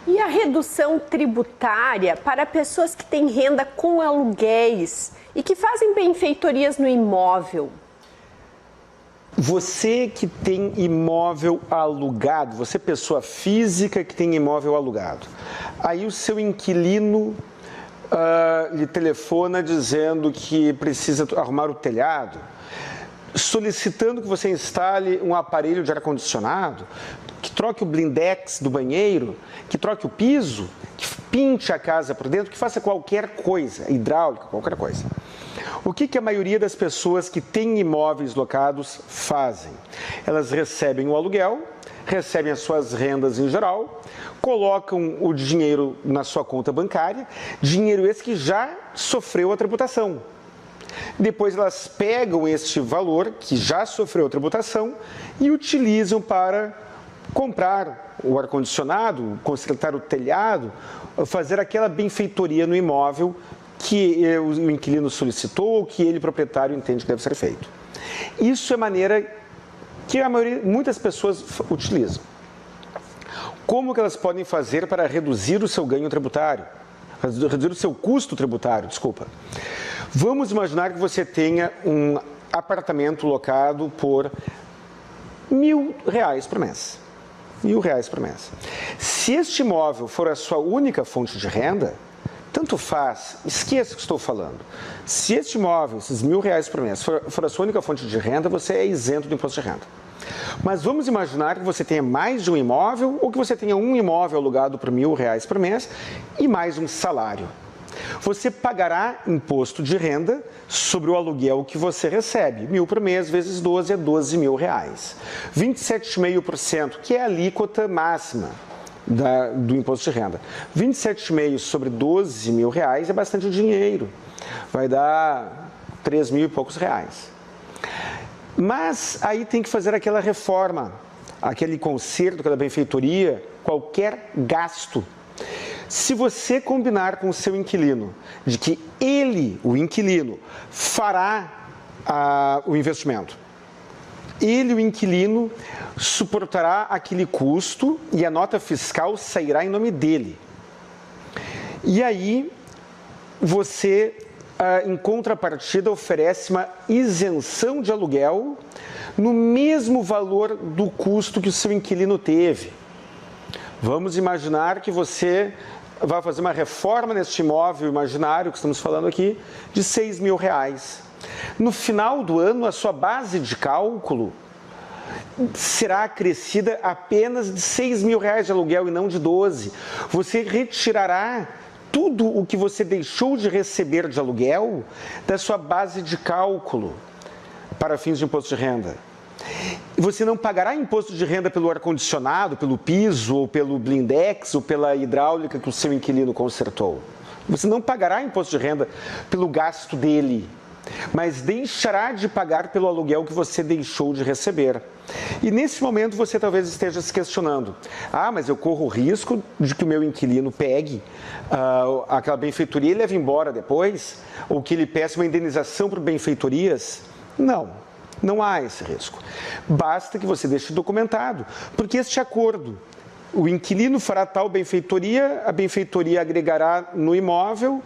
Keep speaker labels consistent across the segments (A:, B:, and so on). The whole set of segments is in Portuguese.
A: E a redução tributária para pessoas que têm renda com aluguéis e que fazem benfeitorias no imóvel?
B: Você que tem imóvel alugado, você pessoa física que tem imóvel alugado, aí o seu inquilino lhe telefona dizendo que precisa arrumar o telhado, solicitando que você instale um aparelho de ar-condicionado, que troque o blindex do banheiro, que troque o piso, que pinte a casa por dentro, que faça qualquer coisa, hidráulica, qualquer coisa. O que a maioria das pessoas que têm imóveis locados fazem? Elas recebem o aluguel, recebem as suas rendas em geral, colocam o dinheiro na sua conta bancária, dinheiro esse que já sofreu a tributação. Depois elas pegam este valor que já sofreu a tributação e utilizam para comprar o ar-condicionado, consertar o telhado, fazer aquela benfeitoria no imóvel que o inquilino solicitou, que ele, proprietário, entende que deve ser feito. Isso é maneira que muitas pessoas utilizam. Como que elas podem fazer para reduzir o seu ganho tributário? Reduzir o seu custo tributário, desculpa. Vamos imaginar que você tenha um apartamento locado por R$1.000 por mês. R$1.000 por mês. Se este imóvel for a sua única fonte de renda, tanto faz, esqueça o que estou falando. Se este imóvel, esses R$1.000 por mês, for a sua única fonte de renda, você é isento do imposto de renda. Mas vamos imaginar que você tenha mais de um imóvel ou que você tenha um imóvel alugado por R$1.000 por mês e mais um salário. Você pagará imposto de renda sobre o aluguel que você recebe. R$1.000 por mês vezes 12 é R$12.000. 27,5%, que é a alíquota máxima do imposto de renda. 27,5% sobre R$12.000 é bastante dinheiro. Vai dar R$3.000 e poucos. Mas aí tem que fazer aquela reforma, aquele conserto, aquela benfeitoria, qualquer gasto. Se você combinar com o seu inquilino de que ele, o inquilino, fará o investimento, ele, o inquilino, suportará aquele custo e a nota fiscal sairá em nome dele. E aí, você, em contrapartida, oferece uma isenção de aluguel no mesmo valor do custo que o seu inquilino teve. Vamos imaginar que você vai fazer uma reforma neste imóvel imaginário que estamos falando aqui de R$6.000. No final do ano, a sua base de cálculo será acrescida apenas de R$6.000 de aluguel e não de 12. Você retirará tudo o que você deixou de receber de aluguel da sua base de cálculo para fins de imposto de renda. Você não pagará imposto de renda pelo ar-condicionado, pelo piso, ou pelo blindex, ou pela hidráulica que o seu inquilino consertou. Você não pagará imposto de renda pelo gasto dele, mas deixará de pagar pelo aluguel que você deixou de receber. E nesse momento você talvez esteja se questionando: mas eu corro o risco de que o meu inquilino pegue aquela benfeitoria e leve embora depois? Ou que ele peça uma indenização por benfeitorias? Não há esse risco. Basta que você deixe documentado, porque este acordo, o inquilino fará tal benfeitoria, a benfeitoria agregará no imóvel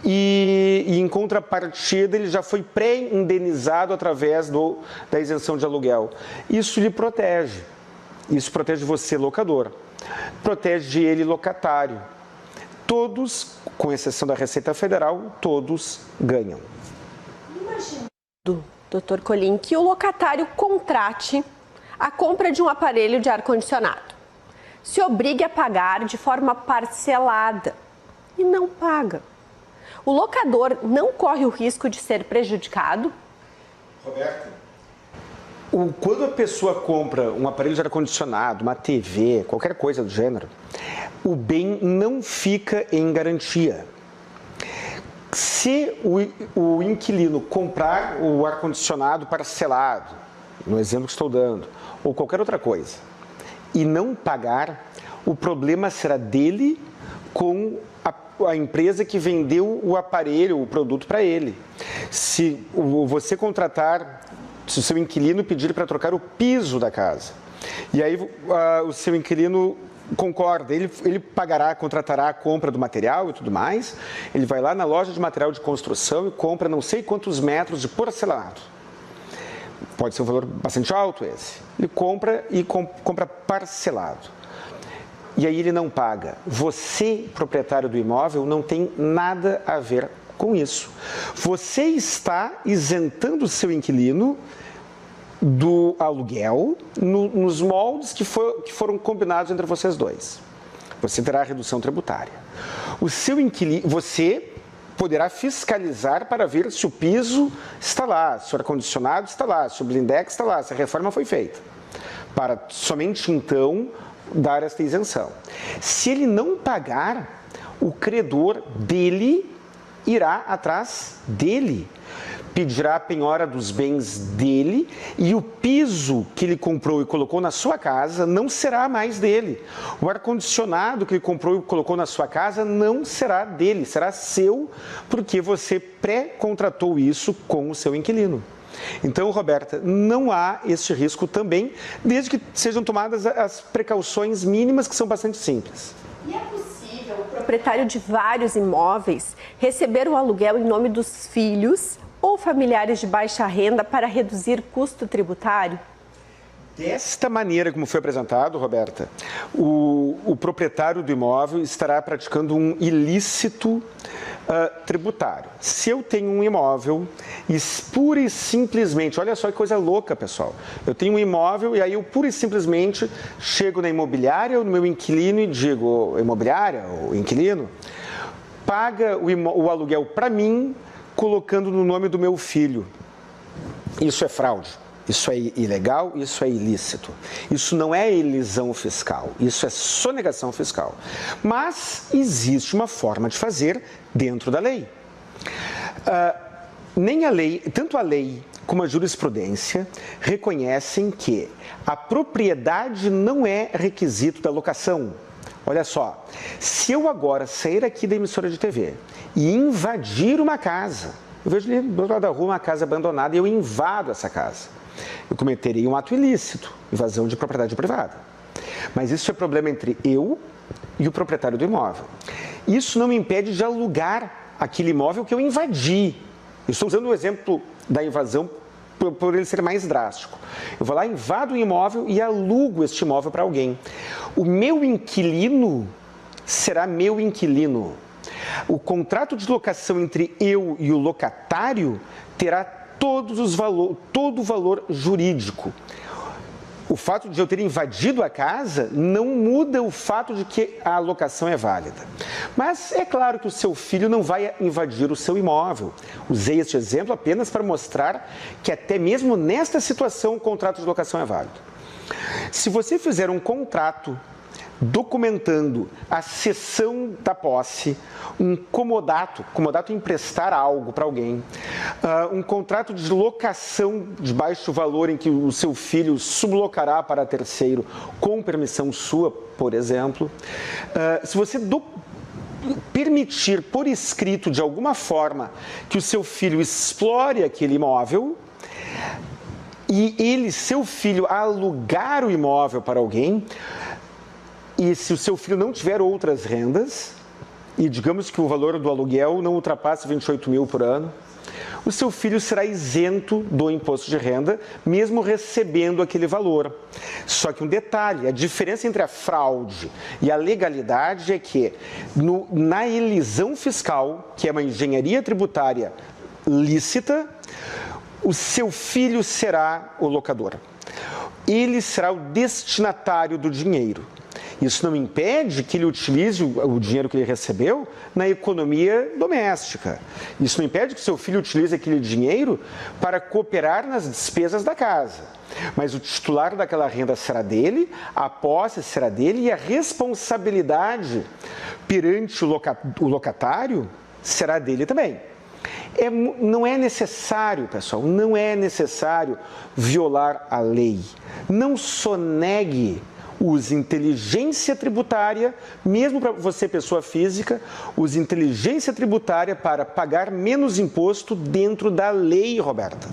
B: e em contrapartida ele já foi pré-indenizado através da isenção de aluguel. Isso lhe protege. Isso protege você, locador. Protege ele, locatário. Todos, com exceção da Receita Federal, todos ganham.
A: Imagina, Dr. Colim, que o locatário contrate a compra de um aparelho de ar-condicionado, se obrigue a pagar de forma parcelada e não paga. O locador não corre o risco de ser prejudicado?
B: Roberto, quando a pessoa compra um aparelho de ar-condicionado, uma TV, qualquer coisa do gênero, o bem não fica em garantia. Se o inquilino comprar o ar-condicionado parcelado, no exemplo que estou dando, ou qualquer outra coisa, e não pagar, o problema será dele com a empresa que vendeu o aparelho, o produto para ele. Se você contratar, se o seu inquilino pedir para trocar o piso da casa, e aí o seu inquilino concorda, ele pagará, contratará a compra do material e tudo mais, ele vai lá na loja de material de construção e compra não sei quantos metros de porcelanato. Pode ser um valor bastante alto esse. Ele compra e compra parcelado. E aí ele não paga. Você, proprietário do imóvel, não tem nada a ver com isso. Você está isentando o seu inquilino do aluguel nos moldes que foram combinados entre vocês dois. Você terá redução tributária. O seu inquilino, você poderá fiscalizar para ver se o piso está lá, se o ar-condicionado está lá, se o blindex está lá, se a reforma foi feita. Para somente então dar esta isenção. Se ele não pagar, o credor dele irá atrás dele, pedirá a penhora dos bens dele e o piso que ele comprou e colocou na sua casa não será mais dele. O ar-condicionado que ele comprou e colocou na sua casa não será dele, será seu, porque você pré-contratou isso com o seu inquilino. Então, Roberta, não há este risco também, desde que sejam tomadas as precauções mínimas, que são bastante simples.
A: E é possível o proprietário de vários imóveis receber o aluguel em nome dos filhos ou familiares de baixa renda para reduzir custo tributário?
B: Desta maneira como foi apresentado, Roberta, o proprietário do imóvel estará praticando um ilícito tributário. Se eu tenho um imóvel e pura e simplesmente, olha só que coisa louca, pessoal, eu tenho um imóvel e aí eu pura e simplesmente chego na imobiliária ou no meu inquilino e digo, imobiliária ou inquilino, paga o aluguel para mim, colocando no nome do meu filho. Isso é fraude, isso é ilegal, isso é ilícito. Isso não é elisão fiscal, isso é sonegação fiscal. Mas existe uma forma de fazer dentro da lei. Nem a lei, tanto a lei como a jurisprudência reconhecem que a propriedade não é requisito da locação. Olha só, se eu agora sair aqui da emissora de TV e invadir uma casa, eu vejo ali do outro lado da rua uma casa abandonada e eu invado essa casa, eu cometerei um ato ilícito, invasão de propriedade privada. Mas isso é problema entre eu e o proprietário do imóvel. Isso não me impede de alugar aquele imóvel que eu invadi. Eu estou usando o exemplo da invasão por ele ser mais drástico. Eu vou lá, invado o imóvel e alugo este imóvel para alguém. O meu inquilino será meu inquilino. O contrato de locação entre eu e o locatário terá todo o valor jurídico. O fato de eu ter invadido a casa não muda o fato de que a locação é válida. Mas é claro que o seu filho não vai invadir o seu imóvel. Usei este exemplo apenas para mostrar que até mesmo nesta situação o contrato de locação é válido. Se você fizer um contrato documentando a cessão da posse, um comodato emprestar algo para alguém, um contrato de locação de baixo valor em que o seu filho sublocará para terceiro com permissão sua, por exemplo, se você permitir por escrito de alguma forma que o seu filho explore aquele imóvel e seu filho alugar o imóvel para alguém, e se o seu filho não tiver outras rendas, e digamos que o valor do aluguel não ultrapasse 28 mil por ano, o seu filho será isento do imposto de renda, mesmo recebendo aquele valor. Só que um detalhe, a diferença entre a fraude e a legalidade é que na elisão fiscal, que é uma engenharia tributária lícita, o seu filho será o locador. Ele será o destinatário do dinheiro. Isso não impede que ele utilize o dinheiro que ele recebeu na economia doméstica. Isso não impede que seu filho utilize aquele dinheiro para cooperar nas despesas da casa. Mas o titular daquela renda será dele, a posse será dele e a responsabilidade perante o locatário será dele também. Não é necessário, pessoal, não é necessário violar a lei. Não sonegue. Use inteligência tributária, mesmo para você, pessoa física, use inteligência tributária para pagar menos imposto dentro da lei, Roberta.